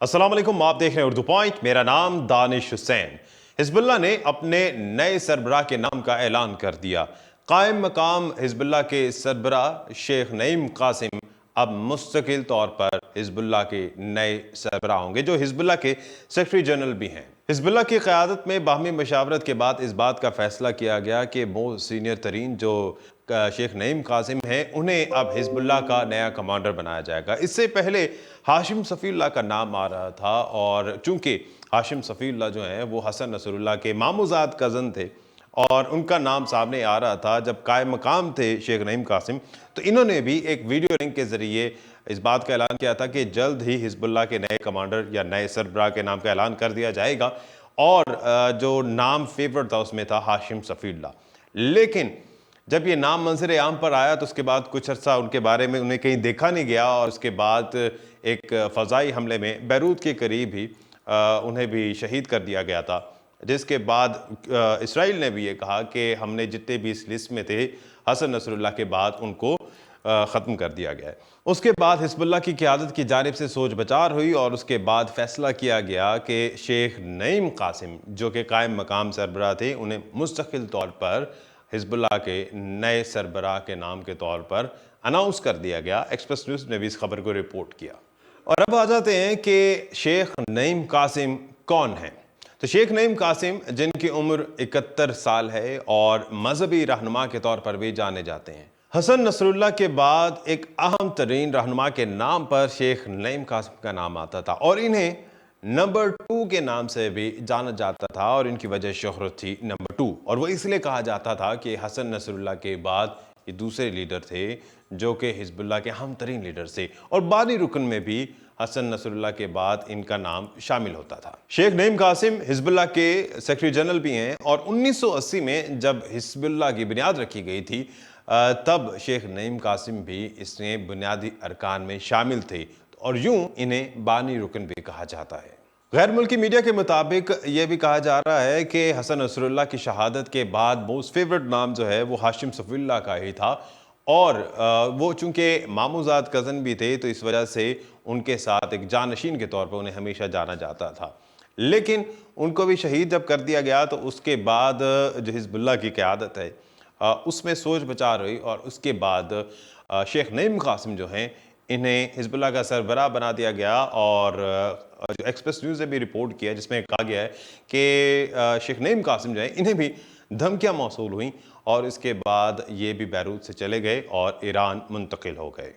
السلام علیکم، آپ دیکھ رہے ہیں اردو پوائنٹ۔ میرا نام دانش حسین۔ حزب اللہ نے اپنے نئے سربراہ کے نام کا اعلان کر دیا۔ قائم مقام حزب اللہ کے سربراہ شیخ نعیم قاسم اب مستقل طور پر حزب اللہ کے نئے سربراہ ہوں گے، جو حزب اللہ کے سیکرٹری جنرل بھی ہیں۔ حزب اللہ کی قیادت میں باہمی مشاورت کے بعد اس بات کا فیصلہ کیا گیا کہ وہ سینئر ترین جو شیخ نعیم قاسم ہیں، انہیں اب حزب اللہ کا نیا کمانڈر بنایا جائے گا۔ اس سے پہلے ہاشم صفی اللہ کا نام آ رہا تھا، اور چونکہ ہاشم صفی اللہ جو ہیں وہ حسن نصر اللہ کے ماموزاد کزن تھے اور ان کا نام سامنے آ رہا تھا جب قائم مقام تھے شیخ نعیم قاسم، تو انہوں نے بھی ایک ویڈیو لنک کے ذریعے اس بات کا اعلان کیا تھا کہ جلد ہی حزب اللہ کے نئے کمانڈر یا نئے سربراہ کے نام کا اعلان کر دیا جائے گا، اور جو نام فیورٹ تھا اس میں تھا ہاشم صفی اللہ۔ لیکن جب یہ نام منظر عام پر آیا تو اس کے بعد کچھ عرصہ ان کے بارے میں انہیں کہیں دیکھا نہیں گیا، اور اس کے بعد ایک فضائی حملے میں بیروت کے قریب ہی انہیں بھی شہید کر دیا گیا تھا، جس کے بعد اسرائیل نے بھی یہ کہا کہ ہم نے جتنے بھی اس لسٹ میں تھے حسن نصر اللہ کے بعد ان کو ختم کر دیا گیا ہے۔ اس کے بعد حزب اللہ کی قیادت کی جانب سے سوچ بچار ہوئی، اور اس کے بعد فیصلہ کیا گیا کہ شیخ نعیم قاسم جو کہ قائم مقام سربراہ تھے، انہیں مستقل طور پر حزب اللہ کے نئے سربراہ کے نام کے طور پر اناؤنس کر دیا گیا۔ ایکسپریس نیوز نے بھی اس خبر کو رپورٹ کیا۔ اور اب آ جاتے ہیں کہ شیخ نعیم قاسم کون ہیں۔ تو شیخ نعیم قاسم جن کی عمر 71 سال ہے اور مذہبی رہنما کے طور پر بھی جانے جاتے ہیں۔ حسن نصر اللہ کے بعد ایک اہم ترین رہنما کے نام پر شیخ نعیم قاسم کا نام آتا تھا، اور انہیں نمبر 2 کے نام سے بھی جانا جاتا تھا، اور ان کی وجہ شہرت تھی نمبر 2، اور وہ اس لیے کہا جاتا تھا کہ حسن نصر اللہ کے بعد یہ دوسرے لیڈر تھے جو کہ حزب اللہ کے اہم ترین لیڈر تھے، اور بانی رکن میں بھی حسن نصر اللہ کے بعد ان کا نام شامل ہوتا تھا۔ شیخ نعیم قاسم حزب اللہ کے سیکرٹری جنرل بھی ہیں، اور 1980 میں جب حزب اللہ کی بنیاد رکھی گئی تھی تب شیخ نعیم قاسم بھی اس میں بنیادی ارکان میں شامل تھے، اور یوں انہیں بانی رکن بھی کہا جاتا ہے۔ غیر ملکی میڈیا کے مطابق یہ بھی کہا جا رہا ہے کہ حسن نصر اللہ کی شہادت کے بعد موسٹ فیورٹ نام جو ہے وہ ہاشم صفی اللہ کا ہی تھا، اور وہ چونکہ ماموزاد کزن بھی تھے تو اس وجہ سے ان کے ساتھ ایک جانشین کے طور پر انہیں ہمیشہ جانا جاتا تھا۔ لیکن ان کو بھی شہید جب کر دیا گیا تو اس کے بعد جو حزب اللہ کی قیادت ہے اس میں سوچ بچار ہوئی، اور اس کے بعد شیخ نعیم قاسم جو ہیں انہیں حزب اللہ کا سربراہ بنا دیا گیا، اور جو ایکسپریس نیوز نے بھی رپورٹ کیا جس میں کہا گیا ہے کہ شیخ نعیم قاسم جو ہیں انہیں بھی دھمکیاں موصول ہوئیں، اور اس کے بعد یہ بھی بیروت سے چلے گئے اور ایران منتقل ہو گئے۔